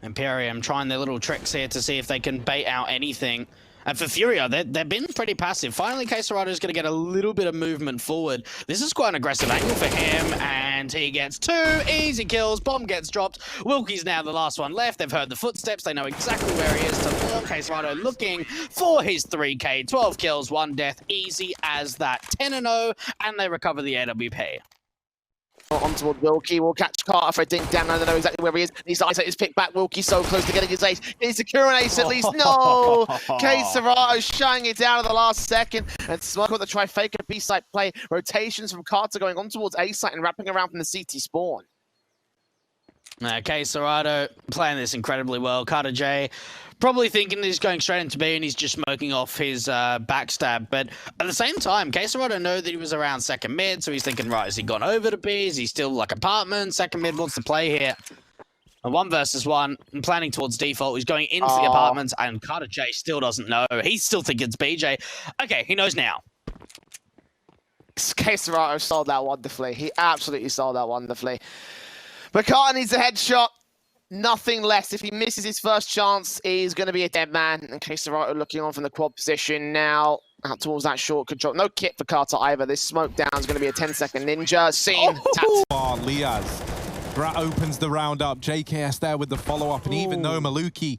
Imperium trying their little tricks here to see if they can bait out anything. And for Furio, they've been pretty passive. Finally, KSCERATO is going to get a little bit of movement forward. This is quite an aggressive angle for him, and he gets 2 easy kills. Bomb gets dropped. Wilkie's now the last one left. They've heard the footsteps. They know exactly where he is. So KSCERATO looking for his 3K. 12 kills, 1 death. Easy as that. 10-0, and they recover the AWP. On toward Wilkie, will catch Carter for a dink down. I don't know exactly where he is. Needs to isolate his pick back. Wilkie so close to getting his ace. He's secure an ace at least. No! KSCERATO shutting it down at the last second. And Smoke with the trifecta B-site play. Rotations from Carter going on towards A-site and wrapping around from the CT spawn. KSCERATO playing this incredibly well. Carter J probably thinking he's going straight into B and he's just smoking off his backstab. But at the same time, KSCERATO know that he was around second mid, so he's thinking, right, has he gone over to B? Is he still like apartment? Second mid wants to play here. A 1 versus 1, and planning towards default. He's going into the apartments, and Carter J still doesn't know. He's still thinking it's BJ. Okay, he knows now. KSCERATO sold that wonderfully. He absolutely sold that wonderfully. But Carter needs a headshot. Nothing less. If he misses his first chance, he's going to be a dead man. And KSCERATO looking on from the quad position now. Out towards that short control. No kit for Carter either. This smoke down is going to be a 10-second ninja. Seen. Liaz. Grat opens the round up. JKS there with the follow-up. And even though Maluki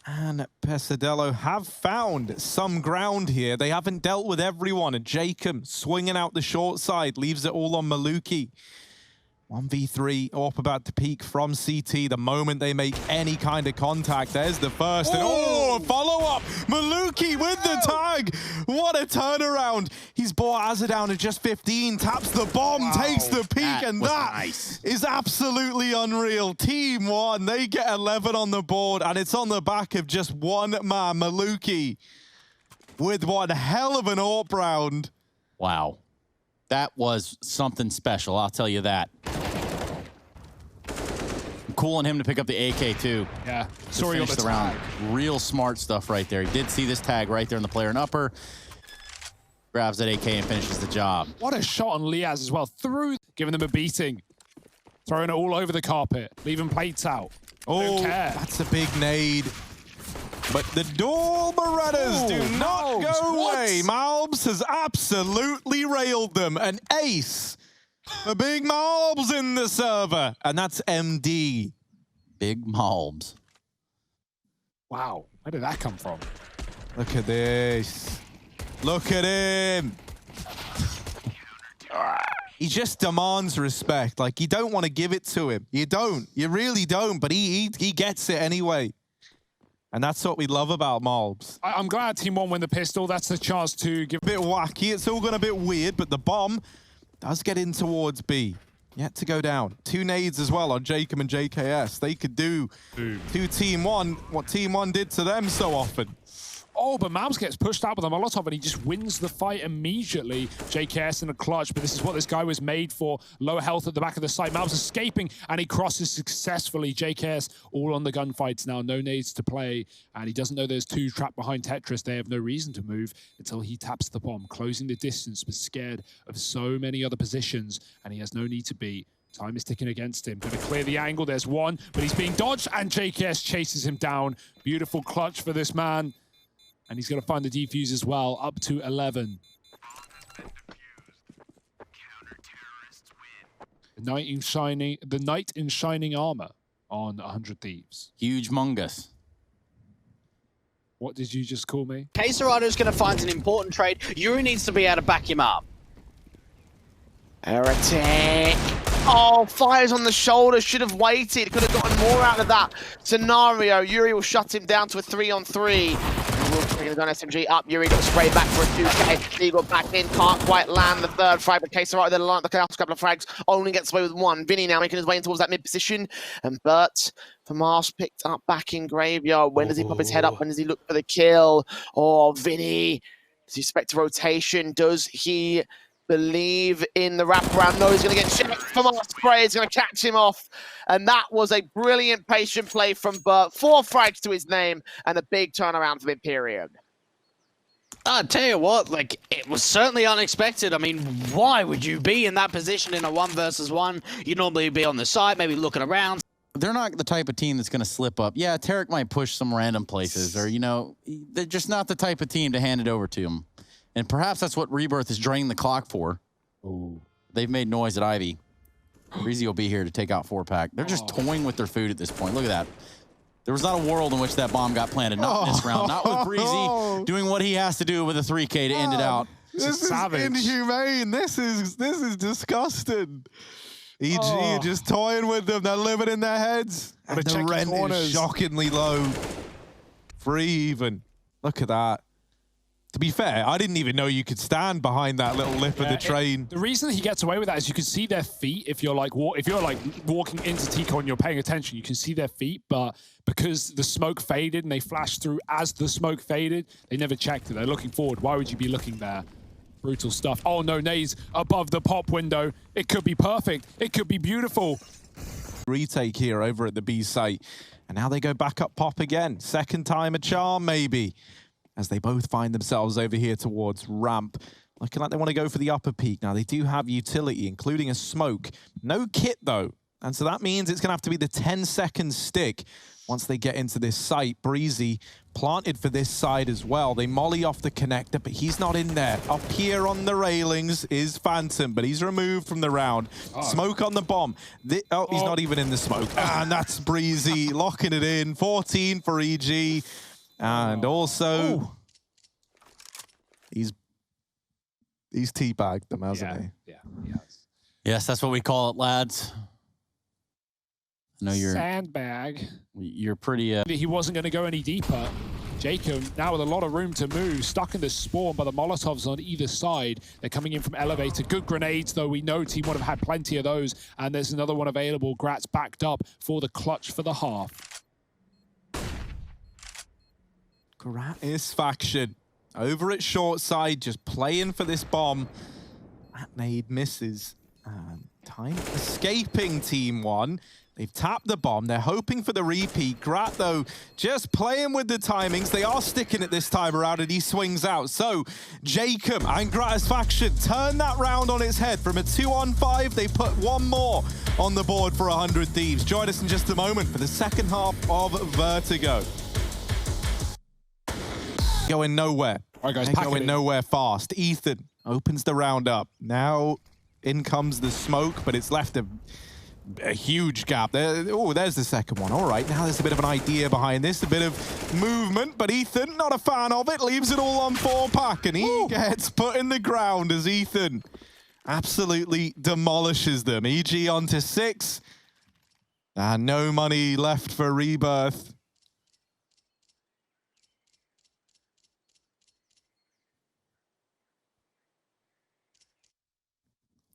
and Pesadello have found some ground here, they haven't dealt with everyone. And Jacob swinging out the short side. Leaves it all on Maluki. 1v3, AWP about to peak from CT the moment they make any kind of contact. There's the first, and follow-up! Maluki with the tag! What a turnaround! He's brought Azza down to just 15, taps the bomb, takes the peak, and that is absolutely unreal. Team 1, they get 11 on the board, and it's on the back of just one man, Maluki, with one hell of an AWP round. Wow. That was something special, I'll tell you that. Cool on him to pick up the AK too. Yeah, sorry on the round. Real smart stuff right there. He did see this tag right there in the player and upper. Grabs that AK and finishes the job. What a shot on Liaz as well. Through, giving them a beating. Throwing it all over the carpet, leaving plates out. Oh, that's a big nade. But the dual Berettas do not go away. malbs has absolutely railed them. An ace. A big malbs in the server. And that's MD. Big malbs. Wow. Where did that come from? Look at this. Look at him. He just demands respect. Like, you don't want to give it to him. You don't. You really don't. But he gets it anyway. And that's what we love about malbs. I'm glad Team 1 win the pistol. That's the chance to give... A bit wacky. It's all gone a bit weird, but the bomb does get in towards B. Yet to go down. 2 nades as well on Jacob and JKS. They could do to Team 1 what Team 1 did to them so often. Oh, but malbs gets pushed out with a Molotov and he just wins the fight immediately. JKS in a clutch, but this is what this guy was made for. Lower health at the back of the site. malbs escaping and he crosses successfully. JKS all on the gunfights now. No nades to play. And he doesn't know there's 2 trapped behind Tetris. They have no reason to move until he taps the bomb, closing the distance, but scared of so many other positions. And he has no need to be. Time is ticking against him. Going to clear the angle. There's one, but he's being dodged and JKS chases him down. Beautiful clutch for this man. And he's going to find the defuse as well, up to 11. The knight in shining armor on 100 Thieves. Huge mungus. What did you just call me? KSCERATO is going to find an important trade. Yuri needs to be able to back him up. Heretic. Oh, fires on the shoulder. Should have waited. Could have gotten more out of that scenario. Yuri will shut him down to a 3-on-3. He's on SMG up. Yuri got sprayed back for a 2K. Eagle back in. Can't quite land the third frag. But KSCERATO then line the last couple of frags. Only gets away with 1. Vinny now making his way in towards that mid position. And Burt for Mars picked up back in graveyard. When does he pop his head up? When does he look for the kill? Oh, Vinny. Does he expect a rotation? Does he believe in the wraparound? No, he's going to get checked from our spray. He's going to catch him off. And that was a brilliant patient play from Burt. 4 frags to his name and a big turnaround from Imperium. I tell you what, like, it was certainly unexpected. I mean, why would you be in that position in a 1 versus 1? You'd normally be on the side, maybe looking around. they're not the type of team that's going to slip up. Yeah, Tarek might push some random places, or, you know, they're just not the type of team to hand it over to him. And perhaps that's what Rebirth is draining the clock for. Ooh. They've made noise at Ivy. Brehze will be here to take out 4-pack. They're just toying with their food at this point. Look at that. There was not a world in which that bomb got planted. Not in this round. Not with Brehze doing what he has to do with a 3K to end it out. This is inhumane. This is disgusting. EG just toying with them. They're living in their heads. And the rent is shockingly low. 3 even. Look at that. To be fair, I didn't even know you could stand behind that little lip of the train. The reason he gets away with that is you can see their feet. If you're like walking into Tico and you're paying attention, you can see their feet. But because the smoke faded and they flashed through as the smoke faded, they never checked it. They're looking forward. Why would you be looking there? Brutal stuff. Oh no, Nays above the pop window. It could be perfect. It could be beautiful. Retake here over at the B site. And now they go back up pop again. Second time a charm, maybe. As they both find themselves over here towards ramp. Looking like they want to go for the upper peak. Now, they do have utility, including a smoke. No kit, though. And so that means it's going to have to be the 10-second stick once they get into this site. Brehze planted for this side as well. They molly off the connector, but he's not in there. Up here on the railings is Phantom, but he's removed from the round. Smoke on the bomb. He's not even in the smoke. And that's Brehze locking it in. 14 for EG. And also, he's teabagged them, hasn't he? Yeah, he has. Yes, that's what we call it, lads. I know you're sandbag. You're pretty. He wasn't going to go any deeper. Jacob now with a lot of room to move, stuck in the spawn by the Molotovs on either side. They're coming in from elevator. Good grenades, though. We know Team would have had plenty of those. And there's another one available. Gratz backed up for the clutch for the half. Gratisfaction over at short side, just playing for this bomb. That nade misses. And time escaping Team 1. They've tapped the bomb. They're hoping for the repeat. Grat, though, just playing with the timings. They are sticking it this time around, and he swings out. So, Jacob and Gratisfaction turn that round on its head. From a 2-on-5, they put one more on the board for 100 Thieves. Join us in just a moment for the second half of Vertigo. Going nowhere. All right, guys, they're going nowhere fast. Ethan opens the round up. Now in comes the smoke, but it's left a huge gap. Oh, there's the second one. All right, now there's a bit of an idea behind this, a bit of movement, but Ethan, not a fan of it, leaves it all on 4-pack, and he gets put in the ground as Ethan absolutely demolishes them. EG onto 6, and no money left for Rebirth.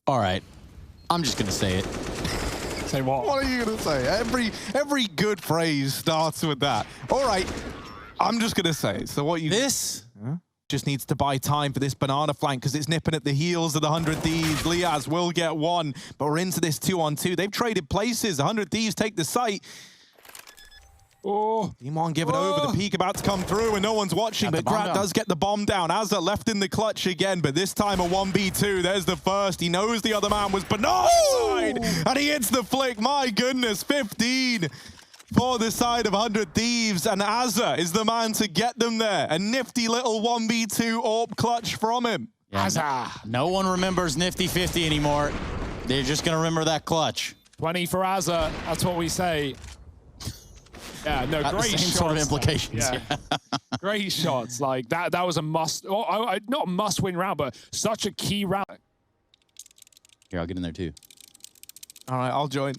All right, I'm just gonna say it. Say what? What are you gonna say? Every good phrase starts with that. All right, I'm just gonna say it. So what you just needs to buy time for this banana flank because it's nipping at the heels of the 100 Thieves. Liaz will get one, but we're into this 2-on-2. They've traded places. 100 Thieves take the site. Team 1 give it over. The peak about to come through and no one's watching, but Grat does get the bomb down. Azza left in the clutch again, but this time a 1v2. There's the first. He knows the other man was banana side, and he hits the flick. My goodness, 15 for the side of 100 Thieves, and Azza is the man to get them there. A nifty little 1v2 AWP clutch from him. Yeah, Azza. No one remembers Nifty 50 anymore. They're just going to remember that clutch. 20 for Azza. That's what we say. Yeah, no, Got great the same shots. sort of implications. Yeah. Great shots. Like that was a must, not a must-win round, but such a key round. Here, I'll get in there too. All right, I'll join.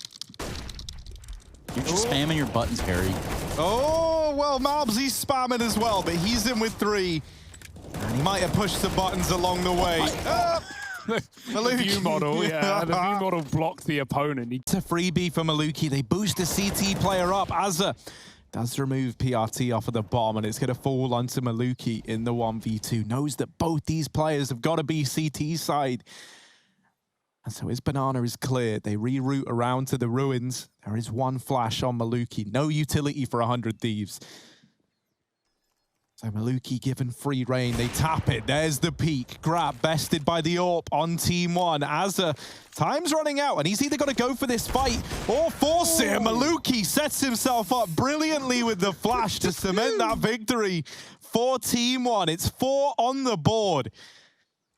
You're just spamming your buttons, Harry. Oh, well, malbsMd's spamming as well, but he's in with 3. And he might have pushed the buttons along the way. The view model, yeah. The view model blocked the opponent. It's a freebie for Maluki. They boost the CT player up. Azza does remove PRT off of the bomb, and it's going to fall onto Maluki in the 1v2. Knows that both these players have got to be CT side. And so his banana is cleared. They reroute around to the ruins. There is one flash on Maluki. No utility for 100 Thieves. So Maluki given free reign, they tap it, there's the peak. Grab bested by the AWP on Team 1. Azza, time's running out, and he's either got to go for this fight or force it. Maluki sets himself up brilliantly with the flash to cement that victory for Team 1. It's 4 on the board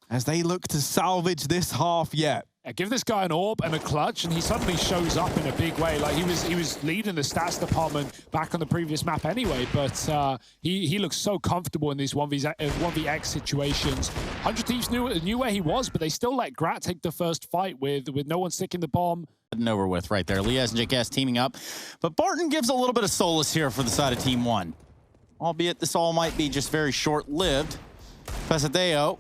as they look to salvage this half yet. Give this guy an AWP and a clutch, and he suddenly shows up in a big way. Like he was leading the stats department back on the previous map anyway, but he looks so comfortable in these 1vX situations. 100 Thieves knew where he was, but they still let Grat take the first fight with no one sticking the bomb. And over with right there. Liaz and JKS teaming up, but Barton gives a little bit of solace here for the side of Team 1. Albeit this all might be just very short-lived. Pesadeo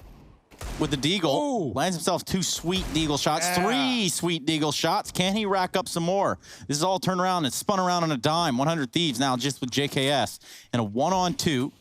with the Deagle. Lands himself 2 sweet Deagle shots, 3 sweet Deagle shots. Can he rack up some more? This is all turned around and spun around on a dime. 100 Thieves now just with JKS. And a 1-on-2